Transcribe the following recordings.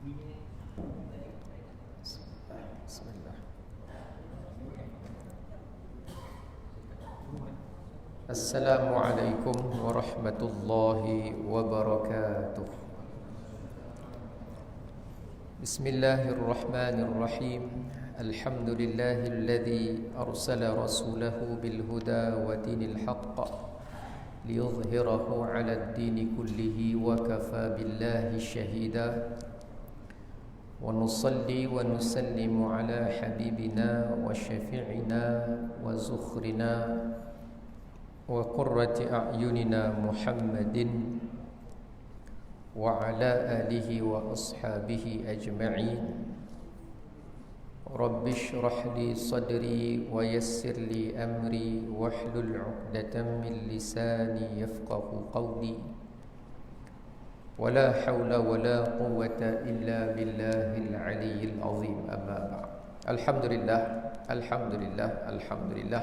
Bismillah. Assalamualaikum warahmatullahi wabarakatuh. Bismillahirrahmanirrahim. Alhamdulillahilladzi arsala rasulahu bil huda wa dinil haqq liyudhhirahu 'alad dini kullihi wa kafa billahi shahida. Wa nusalli wa nusallimu ala habibina wa syafi'ina wa zukhrina wa qurrati a'yunina Muhammadin wa ala alihi wa ashabihi ajma'in. Rabbi shrah li sadri wa yassir li amri wahlul 'uqdatam min lisani yafqahu qawli. Wala hawla wala quwwata illa billahil aliyyil azim. Amma ba'd. Alhamdulillah.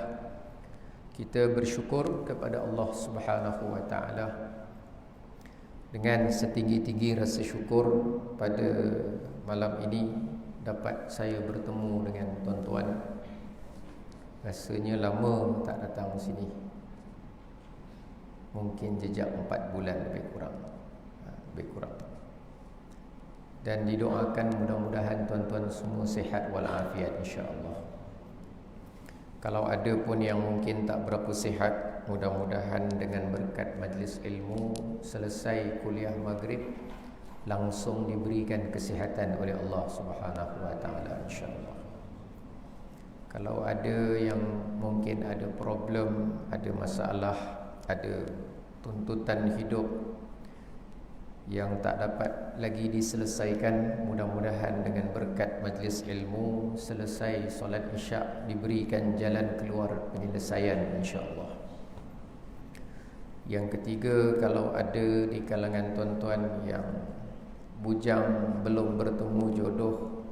Kita bersyukur kepada Allah Subhanahu wa taala dengan setinggi-tinggi rasa syukur pada malam ini dapat saya bertemu dengan tuan-tuan. Rasanya lama tak datang sini. Mungkin jejak 4 bulan lebih kurang. Dan didoakan mudah-mudahan tuan-tuan semua sihat walafiat insya-Allah. Kalau ada pun yang mungkin tak berapa sihat, mudah-mudahan dengan berkat majlis ilmu selesai kuliah maghrib langsung diberikan kesihatan oleh Allah Subhanahu wa taala insya-Allah. Kalau ada yang mungkin ada problem, ada masalah, ada tuntutan hidup yang tak dapat lagi diselesaikan, mudah-mudahan dengan berkat majlis ilmu selesai solat isyak diberikan jalan keluar penyelesaian insya-Allah. Yang ketiga, kalau ada di kalangan tuan-tuan yang bujang belum bertemu jodoh,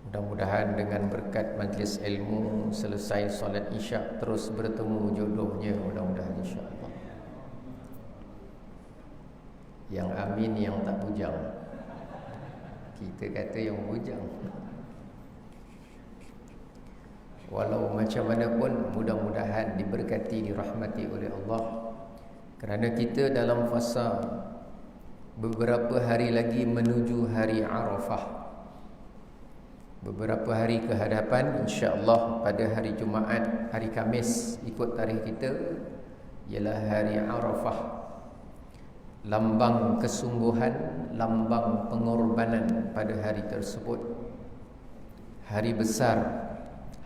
mudah-mudahan dengan berkat majlis ilmu selesai solat isyak terus bertemu jodohnya, mudah-mudahan insya-Allah. Yang amin yang tak bujang. Kita kata yang bujang. Walau macam mana pun, mudah-mudahan diberkati, dirahmati oleh Allah. Kerana kita dalam fasa beberapa hari lagi menuju hari Arafah. Beberapa hari ke hadapan, insya-Allah pada hari Jumaat, hari Khamis ikut tarikh kita, ialah hari Arafah. Lambang kesungguhan, lambang pengorbanan pada hari tersebut. Hari besar,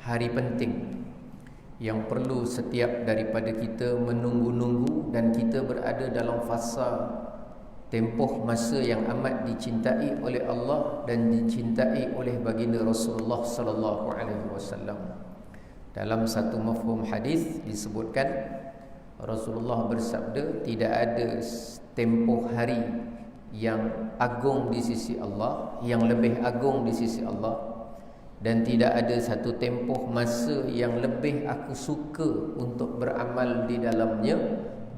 hari penting yang perlu setiap daripada kita menunggu-nunggu, dan kita berada dalam fasa tempoh masa yang amat dicintai oleh Allah dan dicintai oleh baginda Rasulullah sallallahu alaihi wasallam. Dalam satu mafhum hadis disebutkan, Rasulullah bersabda, tidak ada tempoh hari yang agung di sisi Allah, yang lebih agung di sisi Allah, dan tidak ada satu tempoh masa yang lebih aku suka untuk beramal di dalamnya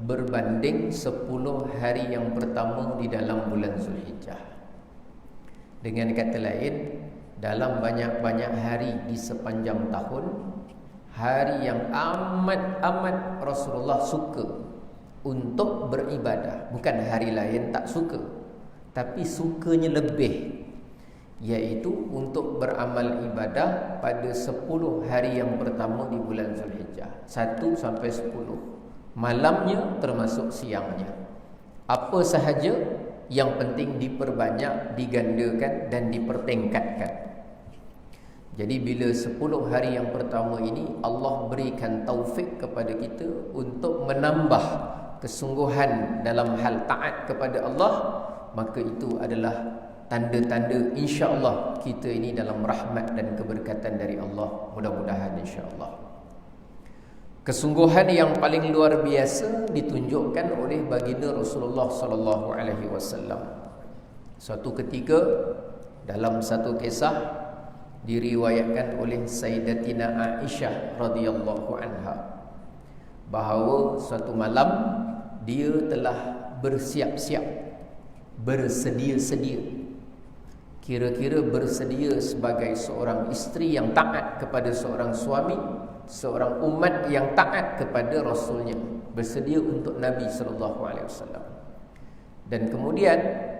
berbanding 10 hari yang pertama di dalam bulan Zulhijjah. Dengan kata lain, dalam banyak-banyak hari di sepanjang tahun, hari yang amat Rasulullah suka untuk beribadah, bukan hari lain tak suka, tapi sukanya lebih, iaitu untuk beramal ibadah pada 10 hari yang pertama di bulan Zulhijjah, 1 sampai 10, malamnya termasuk siangnya. Apa sahaja yang penting diperbanyak, digandakan dan dipertingkatkan. Jadi bila 10 hari yang pertama ini Allah berikan taufik kepada kita untuk menambah kesungguhan dalam hal taat kepada Allah, maka itu adalah tanda-tanda insya-Allah kita ini dalam rahmat dan keberkatan dari Allah, mudah-mudahan insya-Allah. Kesungguhan yang paling luar biasa ditunjukkan oleh baginda Rasulullah sallallahu alaihi wasallam. Suatu ketika dalam satu kisah diriwayatkan oleh Sayyidatina Aisyah radhiyallahu anha, bahawa suatu malam dia telah bersiap-siap, bersedia-sedia kira-kira bersedia sebagai seorang isteri yang taat kepada seorang suami, seorang umat yang taat kepada Rasulnya, bersedia untuk Nabi SAW. Dan kemudian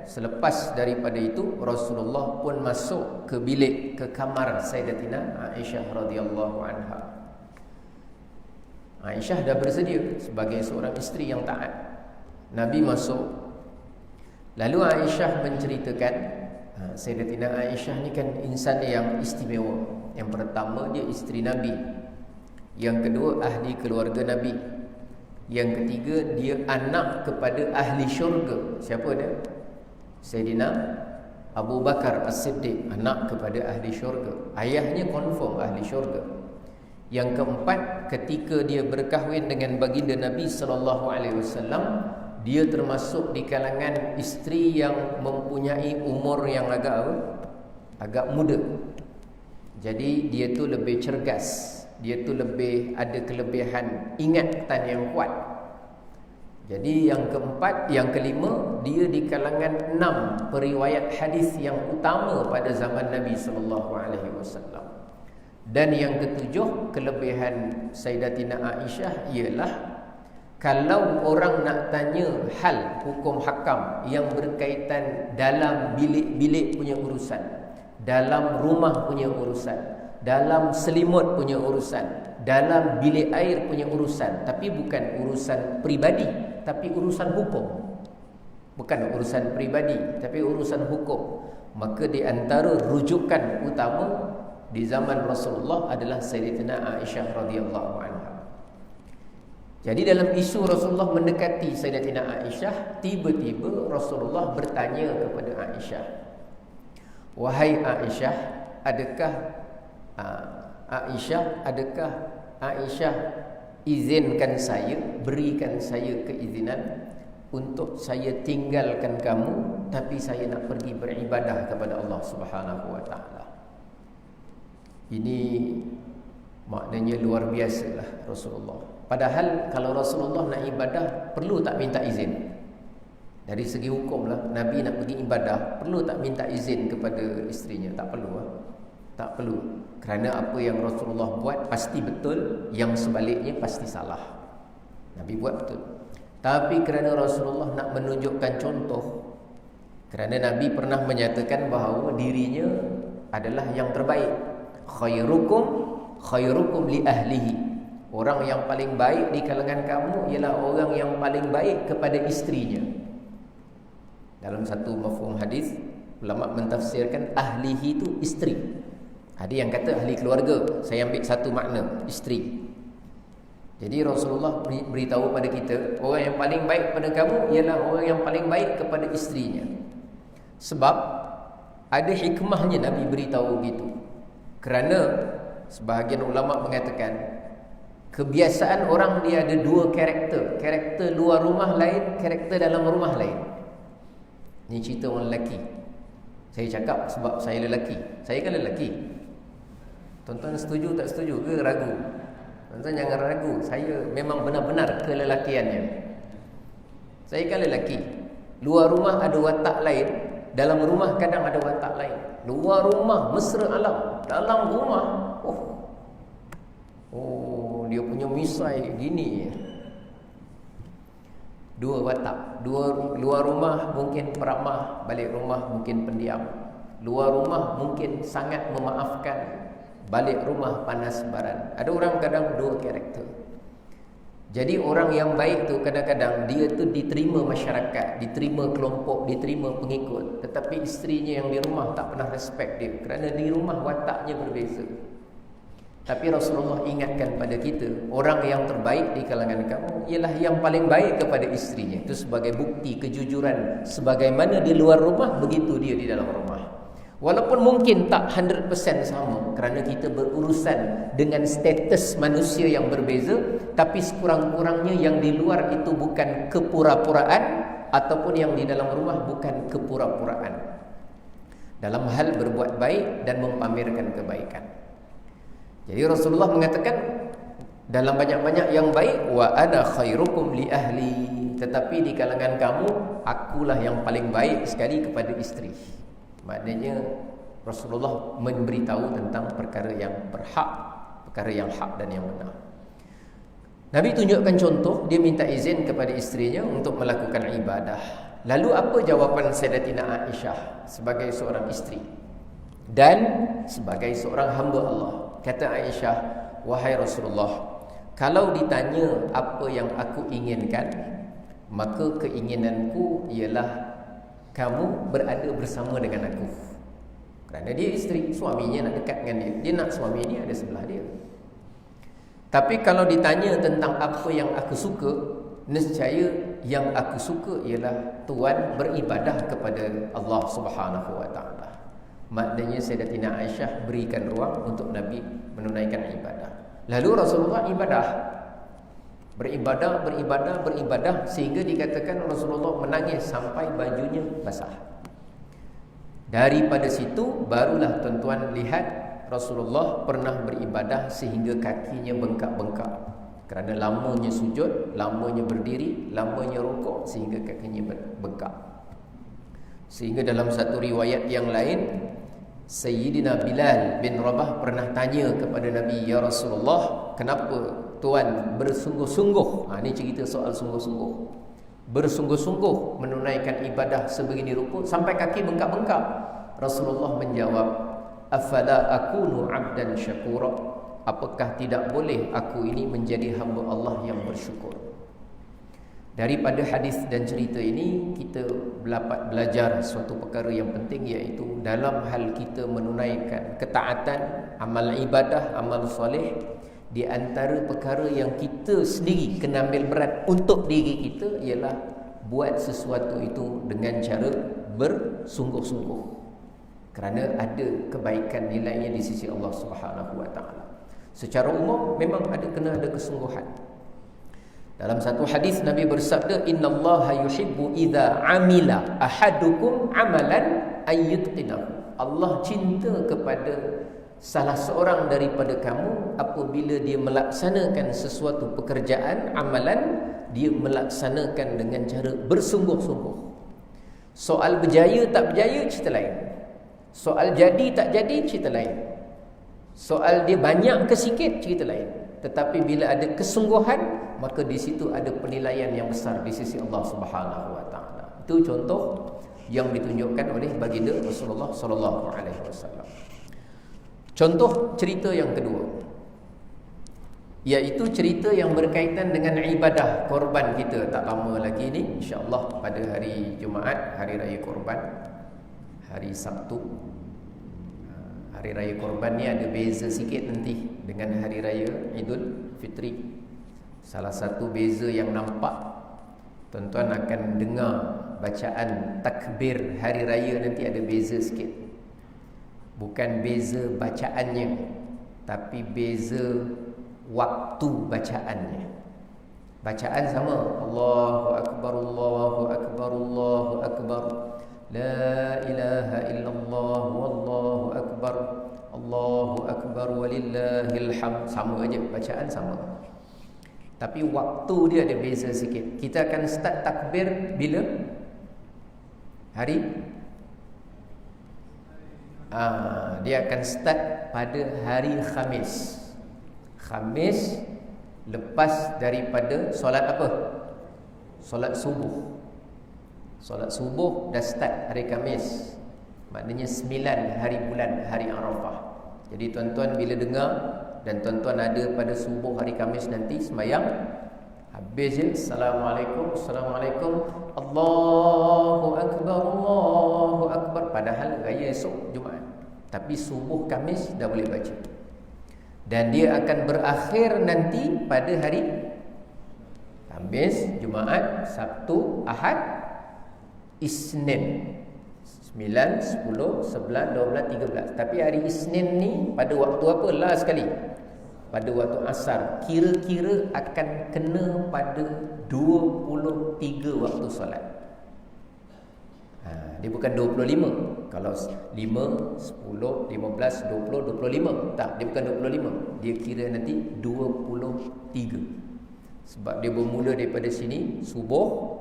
selepas daripada itu, Rasulullah pun masuk ke bilik, ke kamar Sayyidatina Aisyah radhiyallahu anha. Aisyah dah bersedia sebagai seorang isteri yang taat. Nabi masuk. Lalu Aisyah menceritakan, Sayyidatina Aisyah ni kan insan yang istimewa. Yang pertama, dia isteri Nabi. Yang kedua, ahli keluarga Nabi. Yang ketiga, dia anak kepada ahli syurga. Siapa dia? Sayyidina Abu Bakar As-Siddiq, anak kepada ahli syurga. Ayahnya confirm ahli syurga. Yang keempat, ketika dia berkahwin dengan baginda Nabi SAW, dia termasuk di kalangan isteri yang mempunyai umur yang agak muda. Jadi dia tu lebih cergas, dia tu lebih ada kelebihan ingatan yang kuat. Jadi yang keempat, yang kelima, dia di kalangan 6 periwayat hadis yang utama pada zaman Nabi SAW. Dan yang ketujuh, kelebihan Sayyidatina Aisyah ialah kalau orang nak tanya hal hukum hakam yang berkaitan dalam bilik-bilik punya urusan, dalam rumah punya urusan, dalam selimut punya urusan, dalam bilik air punya urusan, tapi bukan urusan peribadi, tapi urusan hukum. Bukan urusan peribadi, tapi urusan hukum. Maka di antara rujukan utama di zaman Rasulullah adalah Sayyidatina Aisyah radhiyallahu anha. Jadi dalam isu Rasulullah mendekati Sayyidatina Aisyah, tiba-tiba Rasulullah bertanya kepada Aisyah, "Wahai Aisyah, adakah Aisyah izinkan saya, berikan saya keizinan untuk saya tinggalkan kamu, tapi saya nak pergi beribadah kepada Allah Subhanahu wa taala." Ini maknanya luar biasalah Rasulullah. Padahal kalau Rasulullah nak ibadah, perlu tak minta izin? Dari segi hukum lah, Nabi nak pergi ibadah, perlu tak minta izin kepada isterinya? Tak perlu lah. Tak perlu. Kerana apa yang Rasulullah buat pasti betul, yang sebaliknya pasti salah. Nabi buat betul. Tapi kerana Rasulullah nak menunjukkan contoh, kerana Nabi pernah menyatakan bahawa dirinya adalah yang terbaik. Khairukum li ahlihi. Orang yang paling baik di kalangan kamu ialah orang yang paling baik kepada isterinya. Dalam satu mafhum hadis, ulama mentafsirkan ahlihi itu isteri. Ada yang kata ahli keluarga. Saya ambil satu makna, isteri. Jadi Rasulullah beritahu pada kita, orang yang paling baik kepada kamu ialah orang yang paling baik kepada isterinya. Sebab ada hikmahnya Nabi beritahu gitu. Kerana sebahagian ulama mengatakan, kebiasaan orang dia ada dua karakter. Karakter luar rumah lain, karakter dalam rumah lain. Ini cerita orang lelaki. Saya cakap sebab saya lelaki. Saya kan lelaki. Tuan-tuan setuju tak setuju ke ragu? Tuan-tuan jangan ragu. Saya memang benar-benar kelelakiannya. Saya kan lelaki. Luar rumah ada watak lain, dalam rumah kadang ada watak lain. Luar rumah mesra alam, dalam rumah dia punya misai gini. Dua watak. Luar rumah mungkin peramah, balik rumah mungkin pendiam. Luar rumah mungkin sangat memaafkan, balik rumah panas baran. Ada orang kadang dua karakter. Jadi orang yang baik tu kadang-kadang dia tu diterima masyarakat, diterima kelompok, diterima pengikut. Tetapi isterinya yang di rumah tak pernah respect dia, kerana di rumah wataknya berbeza. Tapi Rasulullah ingatkan pada kita, orang yang terbaik di kalangan kamu ialah yang paling baik kepada isterinya. Itu sebagai bukti kejujuran. Sebagaimana di luar rumah, begitu dia di dalam rumah. Walaupun mungkin tak 100% sama, kerana kita berurusan dengan status manusia yang berbeza, tapi sekurang-kurangnya yang di luar itu bukan kepura-puraan, ataupun yang di dalam rumah bukan kepura-puraan. Dalam hal berbuat baik dan mempamerkan kebaikan. Jadi Rasulullah mengatakan dalam banyak-banyak yang baik, wa ana khairukum li ahli, tetapi di kalangan kamu akulah yang paling baik sekali kepada isteri. Maknanya Rasulullah memberitahu tentang perkara yang berhak, perkara yang hak dan yang benar. Nabi tunjukkan contoh, dia minta izin kepada isterinya untuk melakukan ibadah. Lalu apa jawapan Sayyidatina Aisyah sebagai seorang isteri dan sebagai seorang hamba Allah? Kata Aisyah, wahai Rasulullah, kalau ditanya apa yang aku inginkan, maka keinginanku ialah kamu berada bersama dengan aku. Kerana dia isteri, suaminya nak dekat dengan dia, dia nak suami ni ada sebelah dia. Tapi kalau ditanya tentang apa yang aku suka, nescaya yang aku suka ialah Tuan beribadah kepada Allah Subhanahu wa taala. Maknanya Sayyidatina Aisyah berikan ruang untuk Nabi menunaikan ibadah. Lalu Rasulullah beribadah sehingga dikatakan Rasulullah menangis sampai bajunya basah. Daripada situ barulah tuan-tuan lihat Rasulullah pernah beribadah sehingga kakinya bengkak-bengkak. Kerana lamanya sujud, lamanya berdiri, lamanya rukuk, sehingga kakinya bengkak. Sehingga dalam satu riwayat yang lain, Sayyidina Bilal bin Rabah pernah tanya kepada Nabi, ya Rasulullah, kenapa Tuan bersungguh-sungguh, ini cerita soal sungguh-sungguh, bersungguh-sungguh menunaikan ibadah sebegini rupa sampai kaki bengkak-bengkak? Rasulullah menjawab, afala akunu abdan syakura, apakah tidak boleh aku ini menjadi hamba Allah yang bersyukur? Daripada hadis dan cerita ini kita dapat belajar suatu perkara yang penting, iaitu dalam hal kita menunaikan ketaatan, amal ibadah, amal soleh, di antara perkara yang kita sendiri kena ambil berat untuk diri kita ialah buat sesuatu itu dengan cara bersungguh-sungguh, kerana ada kebaikan nilainya di sisi Allah Subhanahu wa taala. Secara umum memang kena ada kesungguhan. Dalam satu hadis Nabi bersabda, innallaha yuhibbu idza amila ahadukum amalan ayyutqinahu. Allah cinta kepada salah seorang daripada kamu apabila dia melaksanakan sesuatu pekerjaan, amalan, dia melaksanakan dengan cara bersungguh-sungguh. Soal berjaya tak berjaya cerita lain. Soal jadi tak jadi cerita lain. Soal dia banyak ke sikit cerita lain. Tetapi bila ada kesungguhan, maka di situ ada penilaian yang besar di sisi Allah Subhanahu wa taala. Itu contoh yang ditunjukkan oleh baginda Rasulullah sallallahu alaihi wasallam. Contoh cerita yang kedua, iaitu cerita yang berkaitan dengan ibadah korban kita. Tak lama lagi ni, insya-Allah pada hari Jumaat, hari raya korban, hari Sabtu. Hari raya korban ni ada beza sikit nanti dengan hari raya Idul Fitri. Salah satu beza yang nampak, tuan-tuan akan dengar bacaan takbir hari raya nanti ada beza sikit. Bukan beza bacaannya, tapi beza waktu bacaannya. Bacaan sama, Allahu Akbar, Allahu Akbar, Allahu Akbar, la ilaha illallah, wallahu akbar, Allahu akbar, walillahil hamd. Sama aja, bacaan sama, tapi waktu dia ada beza sikit. Kita akan start takbir bila? Hari? Dia akan start pada hari Khamis. Khamis lepas daripada solat apa? Solat subuh. Solat subuh dah start hari Khamis. Maknanya 9 hari bulan, hari Arafah. Jadi tuan-tuan bila dengar dan tuan-tuan ada pada subuh hari Khamis nanti sembahyang, habis je Assalamualaikum, Assalamualaikum, Allahu Akbar, Allahu Akbar. Padahal raya esok Jumaat, tapi subuh Khamis dah boleh baca. Dan dia akan berakhir nanti pada hari Khamis, Jumaat, Sabtu, Ahad, Isnin 9, 10, 11, 12, 13. Tapi hari Isnin ni pada waktu apa? Last sekali pada waktu asar. Kira-kira akan kena pada 23 waktu solat. Dia bukan 25. Kalau 5, 10, 15, 20, 25. Tak, dia bukan 25. Dia kira nanti 23. Sebab dia bermula daripada sini subuh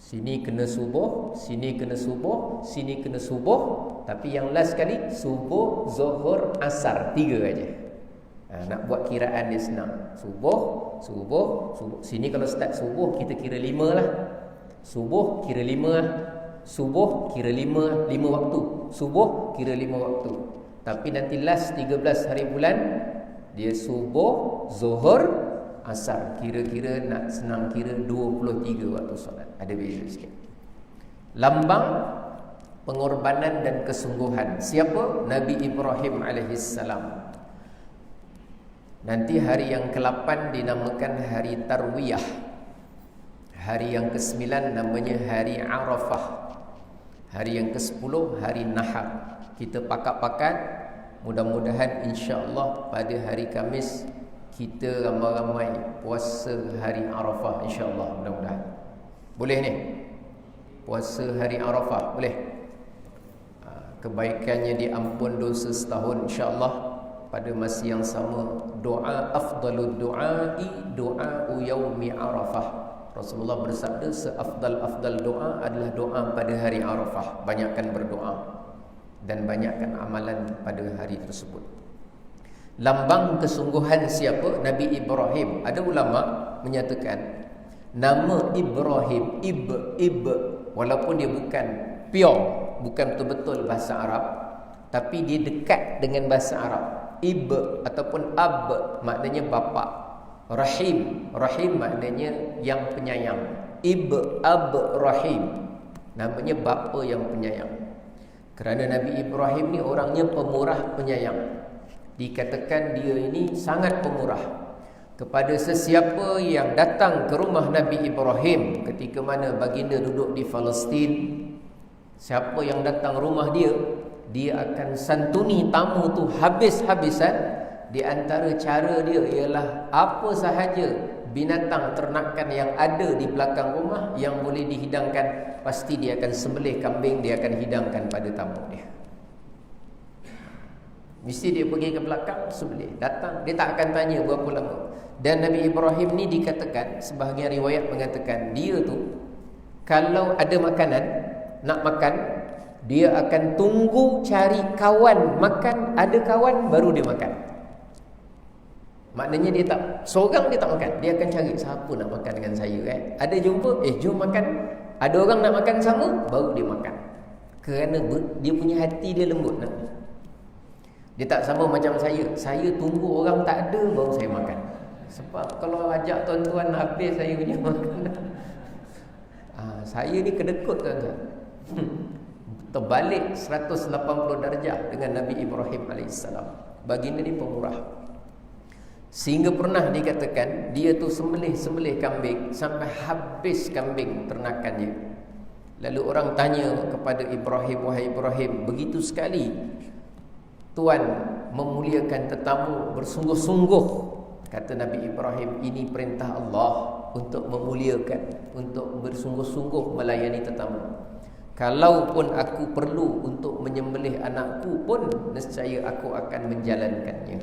Sini kena subuh, sini kena subuh, sini kena subuh. Tapi yang last kali subuh, zuhur, asar, 3 aja. Nak buat kiraan dia senang. Subuh, subuh, subuh. Sini kalau start subuh kita kira 5 lah. Subuh kira 5 lah. Subuh kira 5 waktu. Subuh kira 5 waktu. Tapi nanti last 13 hari bulan dia subuh, zuhur, asar. Kira-kira nak senang kira 23 waktu solat. Ada beza sikit. Lambang pengorbanan dan kesungguhan. Siapa? Nabi Ibrahim alaihissalam. Nanti hari yang ke-8 dinamakan hari Tarwiyah. Hari yang ke-9 namanya hari Arafah. Hari yang ke-10 hari Nahar. Kita pakat-pakat, mudah-mudahan insya-Allah pada hari Khamis kita ramai-ramai puasa hari Arafah, insya-Allah, mudah-mudahan. Boleh ni? Puasa hari Arafah boleh. Kebaikannya diampun dosa setahun, insya-Allah. Pada masa yang sama, doa afdalud du'ai du'a'u yaumi Arafah. Rasulullah bersabda, seafdal-afdal doa adalah doa pada hari Arafah. Banyakkan berdoa dan banyakkan amalan pada hari tersebut. Lambang kesungguhan siapa? Nabi Ibrahim. Ada ulama menyatakan nama Ibrahim, walaupun dia bukan pure, bukan betul-betul bahasa Arab, tapi dia dekat dengan bahasa Arab. Ataupun ab maknanya bapa. Rahim maknanya yang penyayang. Rahim namanya bapa yang penyayang. Kerana Nabi Ibrahim ni orangnya pemurah penyayang. Dikatakan dia ini sangat pemurah. Kepada sesiapa yang datang ke rumah Nabi Ibrahim ketika mana baginda duduk di Palestin, siapa yang datang rumah dia, dia akan santuni tamu tu habis-habisan. Di antara cara dia ialah apa sahaja binatang ternakan yang ada di belakang rumah yang boleh dihidangkan, pasti dia akan sembelih kambing, dia akan hidangkan pada tamu dia. Mesti dia pergi ke belakang, sembelih, datang, dia tak akan tanya berapa lama. Dan Nabi Ibrahim ni dikatakan, sebahagian riwayat mengatakan, dia tu kalau ada makanan, nak makan, dia akan tunggu cari kawan makan, ada kawan baru dia makan. Maknanya dia tak seorang, dia tak makan. Dia akan cari siapa nak makan dengan saya kan. Ada jumpa, jom makan. Ada orang nak makan sama, baru dia makan. Kerana dia punya hati dia lembut nak. Dia tak sama macam saya. Saya tunggu orang tak ada baru saya makan. Sebab kalau ajak tuan-tuan habis saya punya makan. Saya ni kedekut tuan-tuan. Terbalik 180 darjah dengan Nabi Ibrahim AS. Baginda ni pemurah. Sehingga pernah dikatakan dia tu sembelih kambing sampai habis kambing ternakannya. Lalu orang tanya kepada Ibrahim, wahai Ibrahim, begitu sekali Tuan memuliakan tetamu bersungguh-sungguh. Kata Nabi Ibrahim, ini perintah Allah untuk memuliakan, untuk bersungguh-sungguh melayani tetamu. Kalaupun aku perlu untuk menyembelih anakku pun, nescaya aku akan menjalankannya.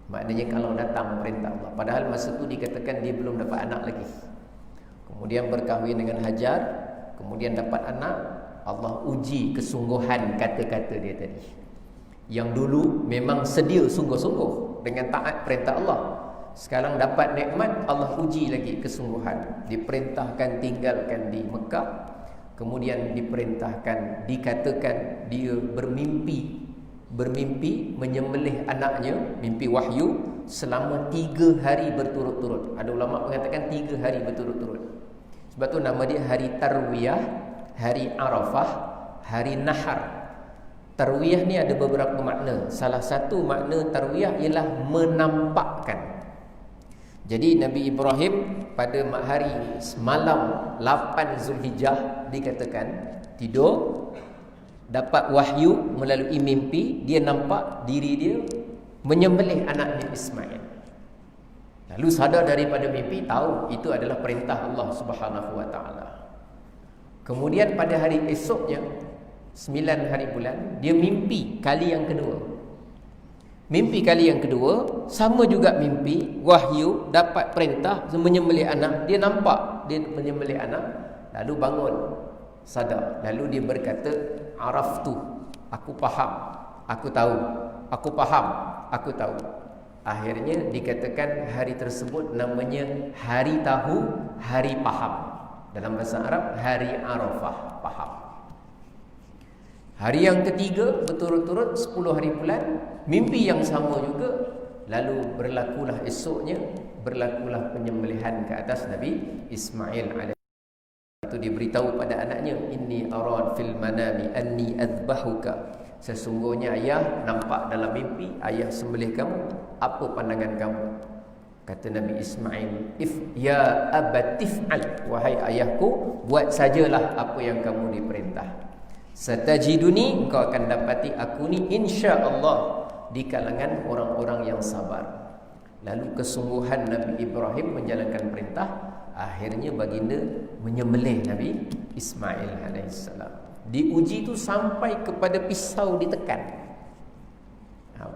Maknanya kalau datang perintah Allah. Padahal masa tu dikatakan dia belum dapat anak lagi. Kemudian berkahwin dengan Hajar, kemudian dapat anak. Allah uji kesungguhan kata-kata dia tadi. Yang dulu memang sedia sungguh-sungguh dengan taat perintah Allah. Sekarang dapat nikmat, Allah uji lagi kesungguhan. Diperintahkan tinggalkan di Mekah, kemudian diperintahkan, dikatakan dia bermimpi menyembelih anaknya, mimpi wahyu selama 3 hari berturut-turut. Ada ulama mengatakan 3 hari berturut-turut. Sebab tu nama dia hari Tarwiyah, hari Arafah, hari Nahar. Tarwiyah ni ada beberapa makna. Salah satu makna tarwiyah ialah menampakkan. Jadi Nabi Ibrahim pada hari malam 8 Zulhijjah dikatakan tidur, dapat wahyu melalui mimpi, dia nampak diri dia menyembelih anaknya Ismail. Lalu sadar daripada mimpi, tahu itu adalah perintah Allah Subhanahu wa taala. Kemudian pada hari esoknya 9 hari bulan, dia mimpi kali yang kedua. Mimpi kali yang kedua sama juga mimpi, wahyu, dapat perintah menyembelih anak. Dia nampak dia menyembelih anak. Lalu bangun, sadar. Lalu dia berkata, araftu, aku faham, aku tahu, aku faham, aku tahu. Akhirnya dikatakan hari tersebut namanya hari tahu, hari faham. Dalam bahasa Arab, hari Arafah, faham. Hari yang ketiga, berturut-turut 10 hari bulan, mimpi yang sama juga. Lalu berlakulah esoknya, berlakulah penyembelihan ke atas Nabi Ismail alaihi. Itu diberitahu pada anaknya, inni arad fil manami anni adbahuka. Sesungguhnya ayah nampak dalam mimpi ayah sembelih kamu. Apa pandangan kamu? Kata Nabi Ismail, ya abatif'al, wahai ayahku, buat sajalah apa yang kamu diperintah. Satajiduni, engkau akan dapati aku ni insya-Allah di kalangan orang-orang yang sabar. Lalu kesungguhan Nabi Ibrahim menjalankan perintah, akhirnya baginda menyembelih Nabi Ismail alaihissalam. Diuji tu sampai kepada pisau ditekan.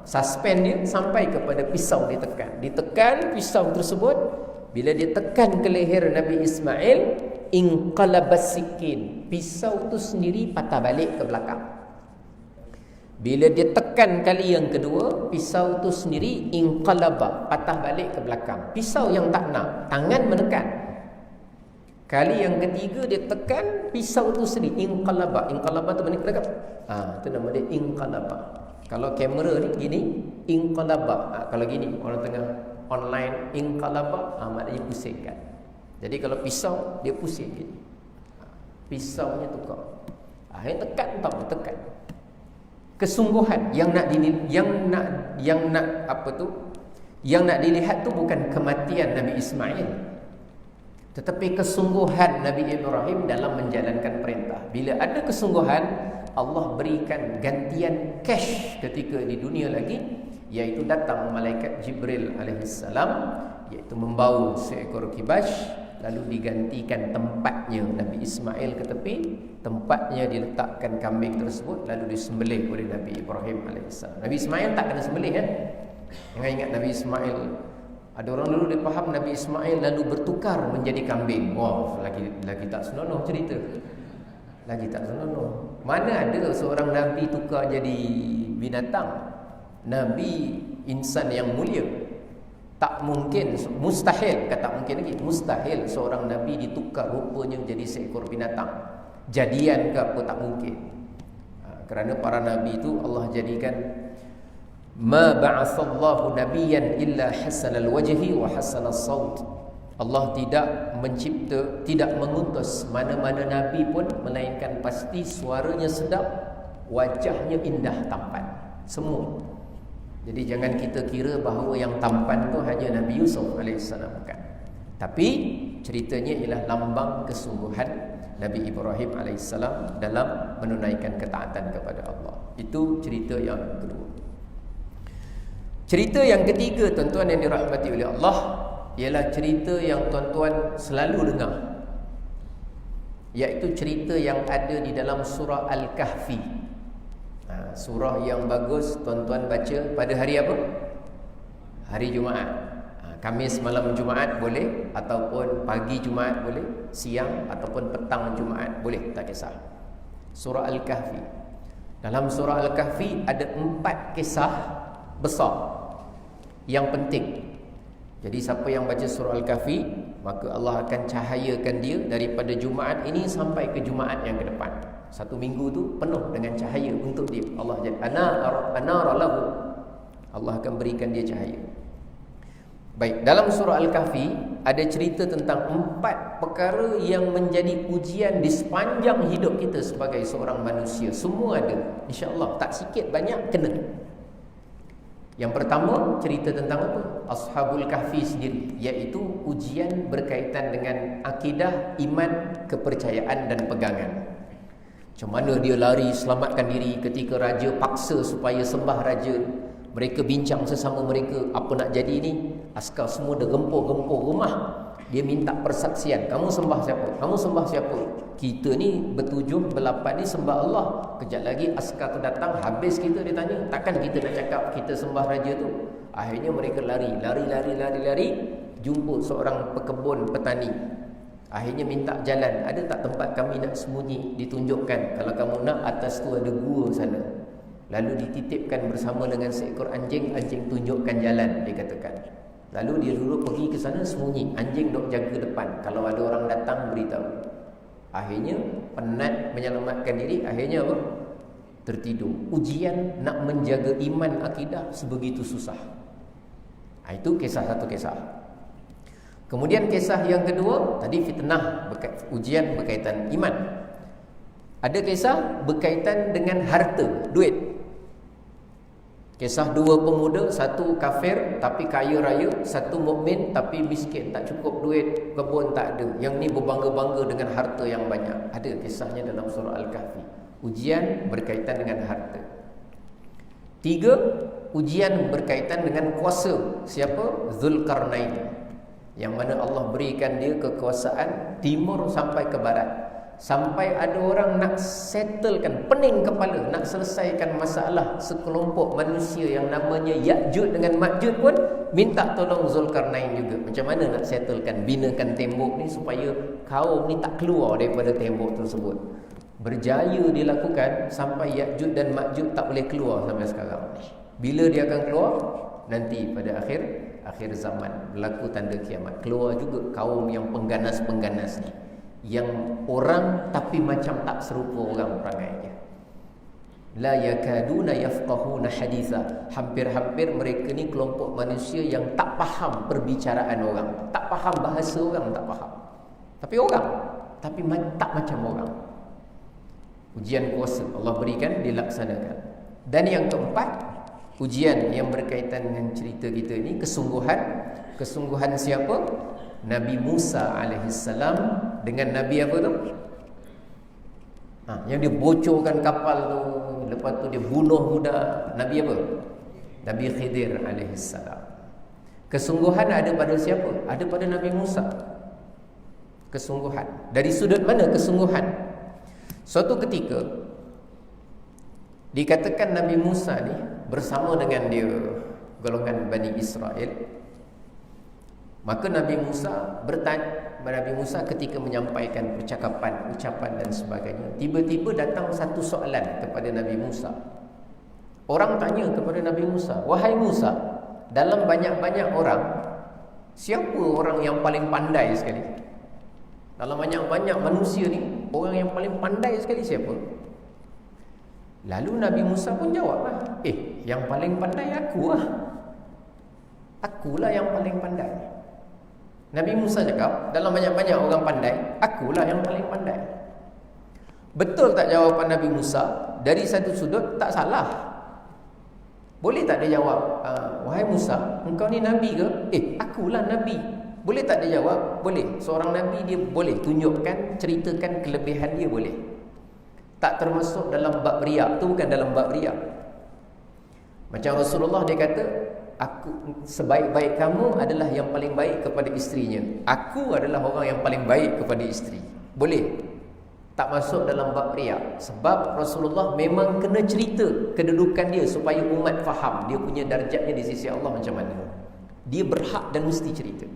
Suspend dia sampai kepada pisau ditekan. Ditekan pisau tersebut, bila dia tekan ke leher Nabi Ismail, inqalabas sikin, pisau tu sendiri patah balik ke belakang. Bila dia tekan kali yang kedua, pisau tu sendiri inqalaba, patah balik ke belakang. Pisau yang tak nak, tangan menekan. Kali yang ketiga dia tekan, pisau tu sendiri inqalaba. Inqalaba tu balik ke belakang. Tu nama dia inqalaba. Kalau kamera ni gini, inqalaba. Kalau gini, orang tengah online inqalaba, maknanya pusingkan. Jadi kalau pisau, dia pusing gini. Pisaunya tukar. Akhirnya tekan, tak tekan. Kesungguhan yang nak dilihat tu bukan kematian Nabi Ismail, tetapi kesungguhan Nabi Ibrahim dalam menjalankan perintah. Bila ada kesungguhan, Allah berikan gantian cash ketika di dunia lagi, iaitu datang malaikat Jibril alaihissalam, iaitu membawa seekor kibas, lalu digantikan tempatnya Nabi Ismail ke tepi, tempatnya diletakkan kambing tersebut, lalu disembelih oleh Nabi Ibrahim alaihissalam. Nabi Ismail tak kena sembelih kan? Jangan ingat Nabi Ismail, ada orang dulu dia faham Nabi Ismail lalu bertukar menjadi kambing. Wah, lagi tak senonoh cerita. Lagi tak senonoh. Mana ada seorang Nabi tukar jadi binatang? Nabi insan yang mulia. Tak mungkin, mustahil, kata mungkin lagi, mustahil seorang Nabi ditukar rupanya jadi seekor binatang. Jadian ke apa, tak mungkin. Kerana para Nabi itu Allah jadikan, ma ba'atsallahu nabiyyan illa hasanal wajhi wa hasanal saut. Allah tidak mencipta, tidak mengutus mana-mana Nabi pun, melainkan pasti suaranya sedap, wajahnya indah, tampan. Semua. Jadi jangan kita kira bahawa yang tampan tu hanya Nabi Yusuf alaihissalam, bukan. Tapi ceritanya ialah lambang kesungguhan Nabi Ibrahim alaihissalam dalam menunaikan ketaatan kepada Allah. Itu cerita yang kedua. Cerita yang ketiga, tuan-tuan yang dirahmati oleh Allah, ialah cerita yang tuan-tuan selalu dengar, iaitu cerita yang ada di dalam surah Al-Kahfi. Surah yang bagus tuan-tuan baca pada hari apa? Hari Jumaat. Khamis malam Jumaat boleh, ataupun pagi Jumaat boleh, siang ataupun petang Jumaat boleh, tak kisah. Surah Al-Kahfi. Dalam surah Al-Kahfi ada 4 kisah besar yang penting. Jadi siapa yang baca surah Al-Kahfi, maka Allah akan cahayakan dia daripada Jumaat ini sampai ke Jumaat yang ke depan. Satu minggu tu penuh dengan cahaya untuk dia. Allah jadi anar lahu. Allah akan berikan dia cahaya. Baik, dalam surah Al-Kahfi ada cerita tentang 4 perkara yang menjadi ujian di sepanjang hidup kita sebagai seorang manusia. Semua ada, insya-Allah, tak sikit banyak kena. Yang pertama, cerita tentang apa? Ashabul Kahfi sendiri, iaitu ujian berkaitan dengan akidah, iman, kepercayaan dan pegangan. Macam mana dia lari selamatkan diri ketika raja paksa supaya sembah raja. Mereka bincang sesama mereka, apa nak jadi ni? Askar semua dah gempur-gempur rumah. Dia minta persaksian, kamu sembah siapa? Kamu sembah siapa? Kita ni bertujuh, berlapan ni sembah Allah. Kejap lagi askar tu datang, habis kita dia tanya. Takkan kita nak cakap kita sembah raja tu? Akhirnya mereka lari, jumpa seorang pekebun petani. Akhirnya minta jalan. Ada tak tempat kami nak sembunyi? Ditunjukkan. Kalau kamu nak, atas tu ada gua sana. Lalu dititipkan bersama dengan seekor anjing. Anjing tunjukkan jalan, dia katakan. Lalu dia duduk pergi ke sana sembunyi. Anjing duk jaga depan. Kalau ada orang datang, beritahu. Akhirnya penat menyelamatkan diri. Akhirnya apa? Tertidur. Ujian nak menjaga iman akidah sebegitu susah. Itu kisah satu kisah. Kemudian kisah yang kedua, tadi fitnah, ujian berkaitan iman. Ada kisah berkaitan dengan harta, duit. Kisah dua pemuda, satu kafir tapi kaya raya, satu mukmin tapi miskin, tak cukup duit, kebun tak ada. Yang ni berbangga-bangga dengan harta yang banyak. Ada kisahnya dalam surah Al-Kahfi. Ujian berkaitan dengan harta. 3, ujian berkaitan dengan kuasa. Siapa? Zulkarnain. Yang mana Allah berikan dia kekuasaan timur sampai ke barat. Sampai ada orang nak settlekan, pening kepala, nak selesaikan masalah sekelompok manusia yang namanya Ya'jud dengan Ma'jud pun minta tolong Zulkarnain juga. Macam mana nak settlekan, binakan tembok ni supaya kaum ni tak keluar daripada tembok tersebut. Berjaya dilakukan sampai Ya'jud dan Ma'jud tak boleh keluar sampai sekarang. Bila dia akan keluar? Nanti pada akhir zaman berlaku tanda kiamat. Keluar juga kaum yang pengganas-pengganas ni, yang orang tapi macam tak serupa orang perangainya. La yakaduna yafqahuna haditha. Hampir-hampir mereka ni kelompok manusia yang tak faham perbicaraan orang, tak faham bahasa orang, tak faham. Tapi orang, tapi tak macam orang. Ujian kuasa Allah berikan, dilaksanakan. Dan yang keempat, ujian yang berkaitan dengan cerita kita ni, kesungguhan. Kesungguhan siapa? Nabi Musa alaihissalam dengan Nabi apa tu? Yang dia bocorkan kapal tu, lepas tu dia bunuh budak. Nabi apa? Nabi Khidir alaihissalam. Kesungguhan ada pada siapa? Ada pada Nabi Musa. Kesungguhan. Dari sudut mana kesungguhan? Suatu ketika dikatakan Nabi Musa ni bersama dengan dia golongan Bani Israel. Maka Nabi Musa ketika menyampaikan percakapan, ucapan dan sebagainya, tiba-tiba datang satu soalan kepada Nabi Musa. Orang tanya kepada Nabi Musa, "Wahai Musa, dalam banyak-banyak orang, siapa orang yang paling pandai sekali? Dalam banyak-banyak manusia ni, orang yang paling pandai sekali siapa?" Lalu Nabi Musa pun jawablah, yang paling pandai aku lah. Akulah yang paling pandai. Nabi Musa cakap, dalam banyak-banyak orang pandai, akulah yang paling pandai. Betul tak jawapan Nabi Musa? Dari satu sudut tak salah. Boleh tak dia jawab, "Wahai Musa, engkau ni Nabi ke?" Akulah Nabi. Boleh tak dia jawab? Boleh. Seorang Nabi dia boleh tunjukkan, ceritakan kelebihan dia, boleh. Tak termasuk dalam bab riak. Tu bukan dalam bab riak. Macam Rasulullah dia kata, aku sebaik-baik kamu adalah yang paling baik kepada isterinya. Aku adalah orang yang paling baik kepada isteri. Boleh. Tak masuk dalam bab riak. Sebab Rasulullah memang kena cerita kedudukan dia supaya umat faham dia punya darjatnya di sisi Allah macam mana. Dia berhak dan mesti cerita.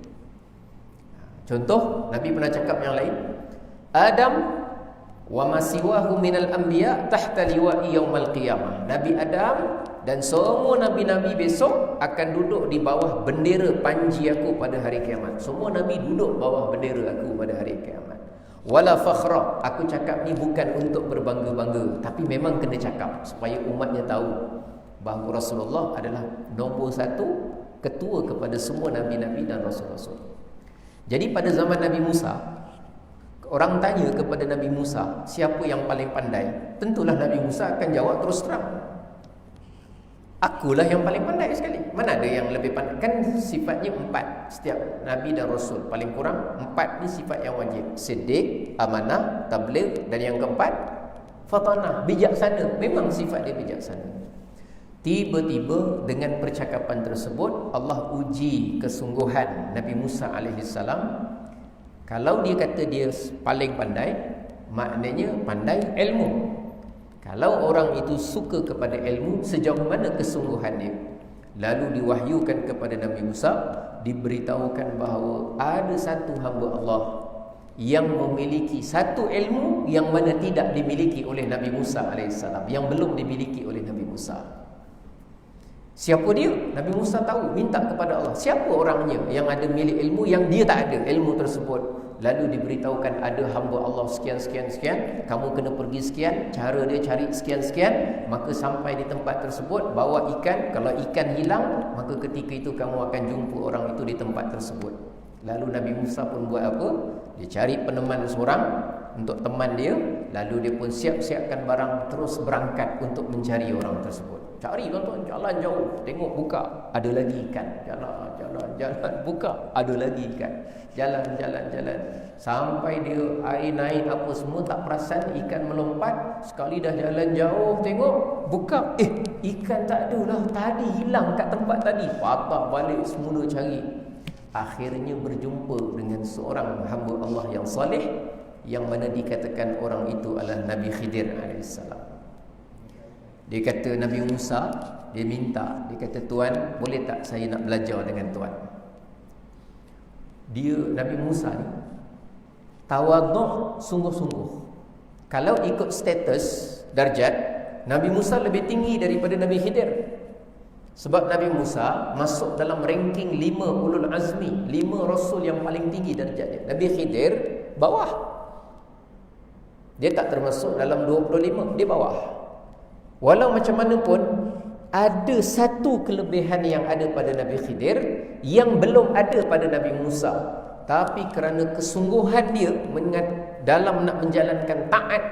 Contoh, Nabi pernah cakap yang lain, Adam wa masiwahu minal anbiya tahta liwa'i yaumal qiyamah. Nabi Adam dan semua nabi-nabi besok akan duduk di bawah bendera panji aku pada hari kiamat. Semua nabi duduk bawah bendera aku pada hari kiamat. Wala fakhra. Aku cakap ni bukan untuk berbangga-bangga, tapi memang kena cakap supaya umatnya tahu bahawa Rasulullah adalah nombor satu, ketua kepada semua nabi-nabi dan rasul-rasul. Jadi pada zaman Nabi Musa, orang tanya kepada Nabi Musa, siapa yang paling pandai? Tentulah Nabi Musa akan jawab terus terang, akulah yang paling pandai sekali. Mana ada yang lebih pandai? Kan sifatnya 4 setiap Nabi dan Rasul. Paling kurang 4 ni sifat yang wajib. Siddiq, amanah, tabligh, dan yang keempat fatanah, bijaksana. Memang sifat dia bijaksana. Tiba-tiba dengan percakapan tersebut Allah uji kesungguhan Nabi Musa alaihissalam. Kalau dia kata dia paling pandai, maknanya pandai ilmu. Kalau orang itu suka kepada ilmu, sejauh mana kesungguhan dia? Lalu diwahyukan kepada Nabi Musa, diberitahukan bahawa ada satu hamba Allah yang memiliki satu ilmu yang mana tidak dimiliki oleh Nabi Musa alaihissalam, yang belum dimiliki oleh Nabi Musa. Siapa dia? Nabi Musa tahu, minta kepada Allah, siapa orangnya yang ada milik ilmu yang dia tak ada ilmu tersebut. Lalu diberitahukan ada hamba Allah sekian, kamu kena pergi sekian, cara dia cari sekian, maka sampai di tempat tersebut, bawa ikan. Kalau ikan hilang, maka ketika itu kamu akan jumpa orang itu di tempat tersebut. Lalu Nabi Musa pun buat apa? Dia cari peneman seorang untuk teman dia. Lalu dia pun siap-siapkan barang, terus berangkat untuk mencari orang tersebut. Cari tuan-tuan, jalan jauh, tengok buka, ada lagi ikan. Jalan, buka, ada lagi ikan. Jalan. Sampai dia air naik apa semua, tak perasan ikan melompat. Sekali dah jalan jauh, tengok, buka, ikan tak ada lah, tadi hilang kat tempat tadi. Patah balik semula cari. Akhirnya berjumpa dengan seorang hamba Allah yang saleh, yang mana dikatakan orang itu adalah Nabi Khidir alaihissalam. Dia kata Nabi Musa, dia minta, dia kata, Tuan, boleh tak saya nak belajar dengan Tuan? Dia, Nabi Musa ni tawaduk sungguh-sungguh. Kalau ikut status darjat, Nabi Musa lebih tinggi daripada Nabi Khidir. Sebab Nabi Musa masuk dalam ranking 5 ulul azmi, 5 rasul yang paling tinggi darjatnya. Nabi Khidir bawah. Dia tak termasuk dalam 25, dia bawah. Walau macam mana pun, ada satu kelebihan yang ada pada Nabi Khidir yang belum ada pada Nabi Musa. Tapi kerana kesungguhan dia dalam nak menjalankan taat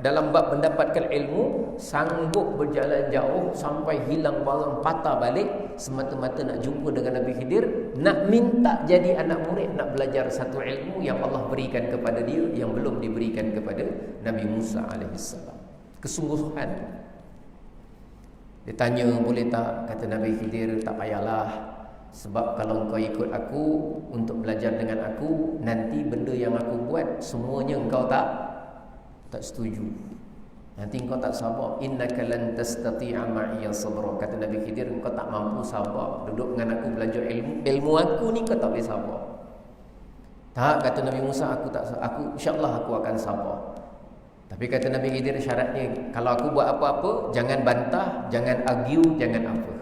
dalam bab mendapatkan ilmu, sanggup berjalan jauh sampai hilang barang, patah balik semata-mata nak jumpa dengan Nabi Khidir, nak minta jadi anak murid, nak belajar satu ilmu yang Allah berikan kepada dia yang belum diberikan kepada Nabi Musa alaihissalam. Kesungguhan. Dia tanya, boleh tak? Kata Nabi Khidir, tak payahlah, sebab kalau engkau ikut aku untuk belajar dengan aku, nanti benda yang aku buat semuanya engkau tak setuju. Nanti engkau tak sabar. Innaka lan tastati'a ma'iya sabra. Kata Nabi Khidir, engkau tak mampu sabar duduk dengan aku belajar ilmu aku ni, kau tak boleh sabar. Tak, kata Nabi Musa, aku insya-Allah aku akan sabar. Tapi kata Nabi Khidir, syaratnya kalau aku buat apa-apa, jangan bantah, jangan argue, jangan apa.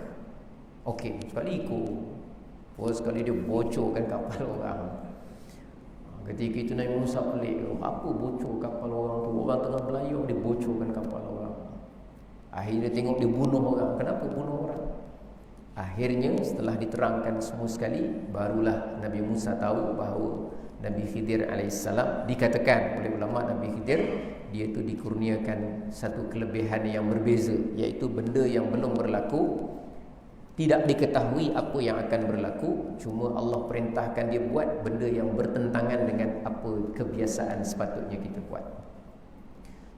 Okey, sekali ikut. Sekali dia bocorkan kapal orang. Ketika itu Nabi Musa pelik, apa bocor kapal orang tu? Orang tengah belayar, dia bocorkan kapal orang. Akhirnya tengok dia bunuh orang. Kenapa bunuh orang? Akhirnya setelah diterangkan semua sekali, barulah Nabi Musa tahu bahawa Nabi Khidir alaihissalam, dikatakan oleh ulama Nabi Khidir, dia itu dikurniakan satu kelebihan yang berbeza, iaitu benda yang belum berlaku, tidak diketahui apa yang akan berlaku, cuma Allah perintahkan dia buat benda yang bertentangan dengan apa kebiasaan sepatutnya kita buat.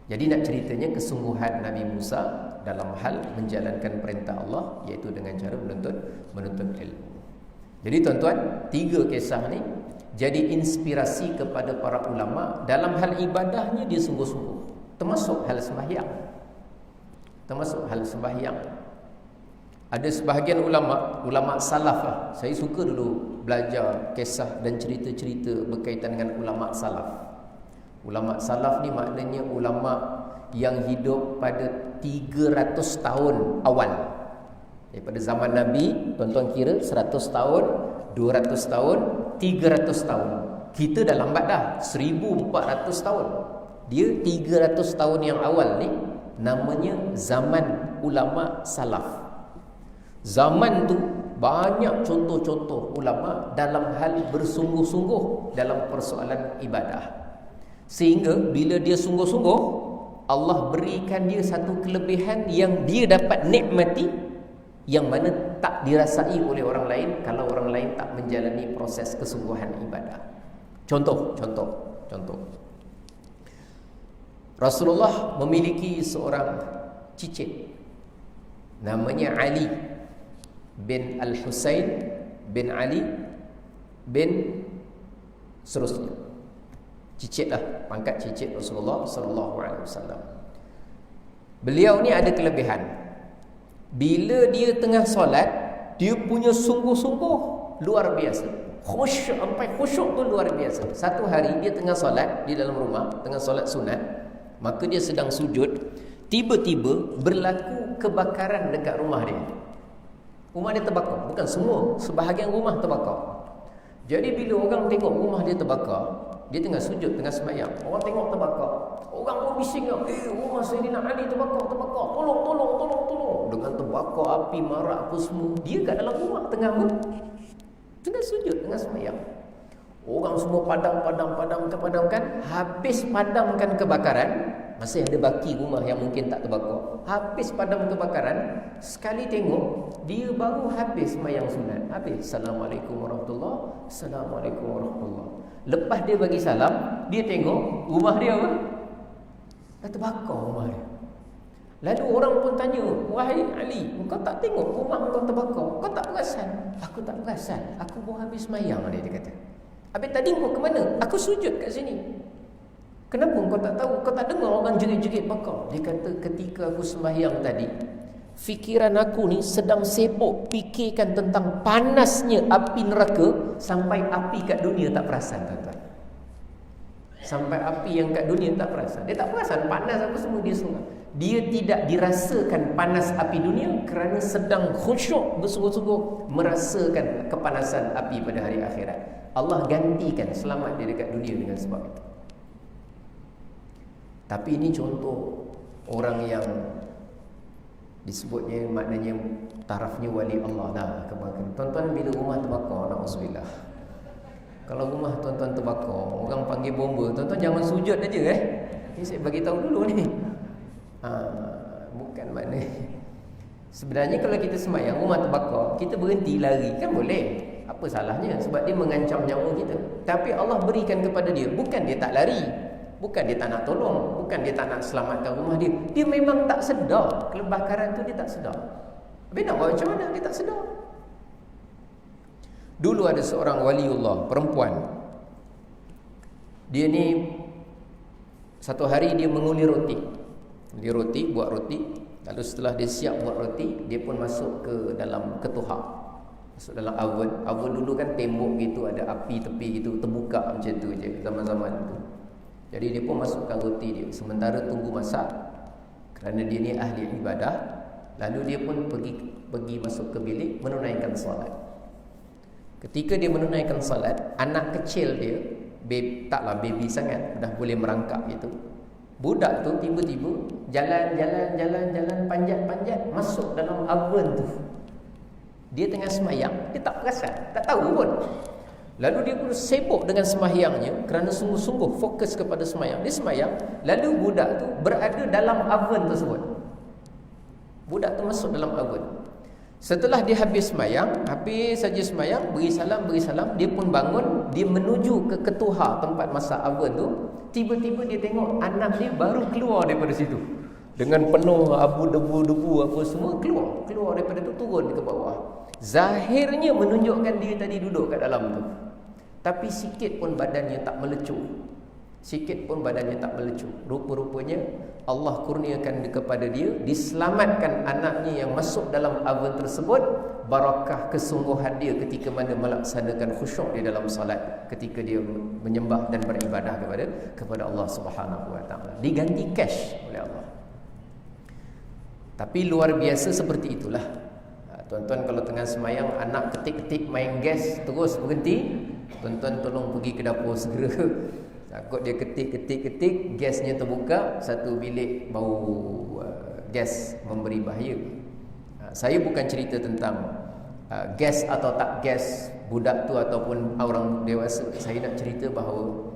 Jadi nak ceritanya kesungguhan Nabi Musa dalam hal menjalankan perintah Allah, iaitu dengan cara menuntut ilmu. Jadi tuan-tuan, 3 kisah ni jadi inspirasi kepada para ulama dalam hal ibadahnya. Dia sungguh-sungguh, termasuk hal sembahyang. Ada sebahagian ulama salaf lah. Saya suka dulu belajar kisah dan cerita-cerita berkaitan dengan ulama salaf. Ulama salaf ni maknanya ulama yang hidup pada 300 tahun awal. Daripada zaman Nabi, tuan-tuan kira 100 tahun, 200 tahun, 300 tahun. Kita dah lambat dah, 1400 tahun. Dia 300 tahun yang awal ni namanya zaman ulama salaf. Zaman tu banyak contoh-contoh ulama dalam hal bersungguh-sungguh dalam persoalan ibadah. Sehingga bila dia sungguh-sungguh, Allah berikan dia satu kelebihan yang dia dapat nikmati, yang mana tak dirasai oleh orang lain kalau orang lain tak menjalani proses kesungguhan ibadah. Contoh. Rasulullah memiliki seorang cicit namanya Ali bin Al-Husain bin Ali bin seterusnya. Cicit lah, pangkat cicit Rasulullah sallallahu alaihi wasallam. Beliau ni ada kelebihan. Bila dia tengah solat, dia punya sungguh-sungguh luar biasa. Khusyuk, sampai khusyuk tu luar biasa. Satu hari dia tengah solat di dalam rumah, tengah solat sunat, maka dia sedang sujud, tiba-tiba berlaku kebakaran dekat rumah dia. Rumah dia terbakar, bukan semua, sebahagian rumah terbakar. Jadi bila orang tengok rumah dia terbakar, dia tengah sujud, tengah sembahyang, orang tengok terbakar, orang pun bising, rumah Sayyidina Ali terbakar, tolong. Dengan terbakar, api marak apa semua, dia kat dalam rumah tengah sujud, tengah sembahyang. Orang semua padamkan. Habis padamkan kebakaran, masih ada baki rumah yang mungkin tak terbakar. Habis padam kebakaran, sekali tengok, dia baru habis sembahyang sunat. Habis, Assalamualaikum warahmatullahi, Assalamualaikum warahmatullahi. Lepas dia bagi salam, dia tengok rumah dia apa? Dah terbakar rumah dia. Lalu orang pun tanya, wahai Ali, kau tak tengok rumah kau terbakar? Kau tak perasan? Aku tak perasan, aku baru habis sembahyang, dia kata. Habis tadi kau ke mana? Aku sujud kat sini. Kenapa kau tak tahu? Kau tak dengar orang jerit-jerit bakar? Dia kata, ketika aku sembahyang tadi, fikiran aku ni sedang sibuk fikirkan tentang panasnya api neraka, sampai api kat dunia tak perasan, tuan-tuan. Sampai api yang kat dunia tak perasan. Dia tak perasan panas apa semua, dia semua. Dia tidak dirasakan panas api dunia kerana sedang khusyuk bersungguh-sungguh merasakan kepanasan api pada hari akhirat. Allah gantikan selamat dia dekat dunia dengan sebab itu. Tapi ini contoh orang yang disebutnya, maknanya tarafnya wali Allah dah kebakaran. Tuan-tuan, bila rumah terbakar, na'udzubillah, kalau rumah tuan-tuan terbakar, orang panggil bomba, tuan-tuan jangan sujud aja Ini saya bagi tahu dulu ni. Bukan makna. Sebenarnya kalau kita sembahyang rumah terbakar, kita berhenti lari kan boleh. Apa salahnya? Sebab dia mengancam nyawa kita. Tapi Allah berikan kepada dia, bukan dia tak lari, bukan dia tak nak tolong, bukan dia tak nak selamatkan rumah dia. Dia memang tak sedar kebakaran tu, dia tak sedar. Habis nak buat macam mana? Dia tak sedar. Dulu ada seorang waliullah perempuan. Dia ni satu hari dia mengulir roti. Dia buat roti. Lalu setelah dia siap buat roti, dia pun masuk ke dalam ketuhak, masuk dalam oven. Oven dulu kan tembok gitu, ada api tepi gitu, terbuka macam tu je zaman-zaman tu. Jadi dia pun masukkan roti dia, sementara tunggu masak, kerana dia ni ahli ibadah. Lalu dia pun pergi masuk ke bilik menunaikan solat. Ketika dia menunaikan solat, anak kecil dia, taklah baby sangat, dah boleh merangkak gitu. Budak tu tiba-tiba jalan panjat masuk dalam oven tu. Dia tengah sembahyang, dia tak perasan, tak tahu pun. Lalu dia pun sibuk dengan sembahyangnya kerana sungguh-sungguh fokus kepada sembahyang. Dia sembahyang, lalu budak tu berada dalam oven tersebut. Budak tu masuk dalam oven. Setelah dia habis sembahyang, habis saja sembahyang, beri salam, dia pun bangun, dia menuju ke ketuha tempat masak oven tu. Tiba-tiba dia tengok anak dia baru keluar daripada situ. Dengan penuh abu debu apa semua, keluar daripada tu, turun ke bawah. Zahirnya menunjukkan dia tadi duduk kat dalam tu, tapi sikit pun badannya tak melecup. Rupa-rupanya Allah kurniakan kepada dia, diselamatkan anaknya yang masuk dalam oven tersebut. Barakah kesungguhan dia ketika mana melaksanakan khusyuk di dalam salat, ketika dia menyembah dan beribadah kepada Allah Subhanahu wa taala. Diganti cash oleh Allah. Tapi luar biasa seperti itulah. Tuan-tuan kalau tengah semayang, anak ketik-ketik main gas terus berhenti, tuan-tuan tolong pergi ke dapur segera. Takut dia ketik, gasnya terbuka, satu bilik bau gas memberi bahaya. Saya bukan cerita tentang gas atau tak gas budak tu ataupun orang dewasa. Saya nak cerita bahawa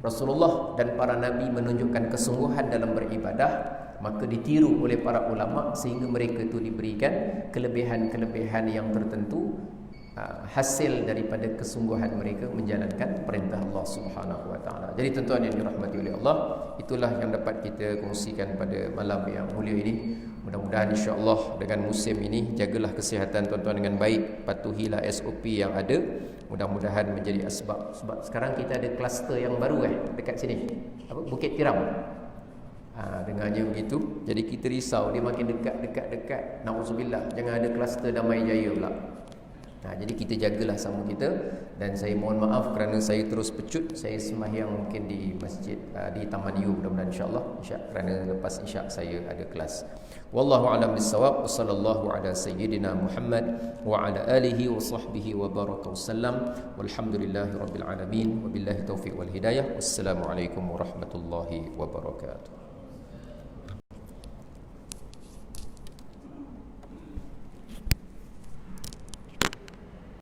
Rasulullah dan para Nabi menunjukkan kesungguhan dalam beribadah, maka ditiru oleh para ulama sehingga mereka itu diberikan kelebihan-kelebihan yang tertentu, hasil daripada kesungguhan mereka menjalankan perintah Allah Subhanahu wa taala. Jadi tuan-tuan yang dirahmati oleh Allah, itulah yang dapat kita kongsikan pada malam yang mulia ini. Mudah-mudahan insya-Allah dengan musim ini, jagalah kesihatan tuan-tuan dengan baik, patuhilah SOP yang ada. Mudah-mudahan menjadi asbab. Sebab sekarang kita ada kluster yang baru dekat sini. Bukit Tiram. Dengarnya begitu, jadi kita risau dia makin dekat. Na'udzubillah, jangan ada kluster Damai Jaya pula. Jadi kita jagalah sama kita. Dan saya mohon maaf kerana saya terus pecut. Saya sembahyang mungkin di masjid di Taman Yu, mudah-mudahan insya-Allah, kerana lepas isyak saya ada kelas. Wallahu a'lam bissawab. Wassallallahu ala sayyidina Muhammad wa ala alihi wa sahbihi wa baraka wasallam. Walhamdulillahirabbil alamin. Wabillahi taufiq wal hidayah. Wassalamualaikum warahmatullahi wabarakatuh.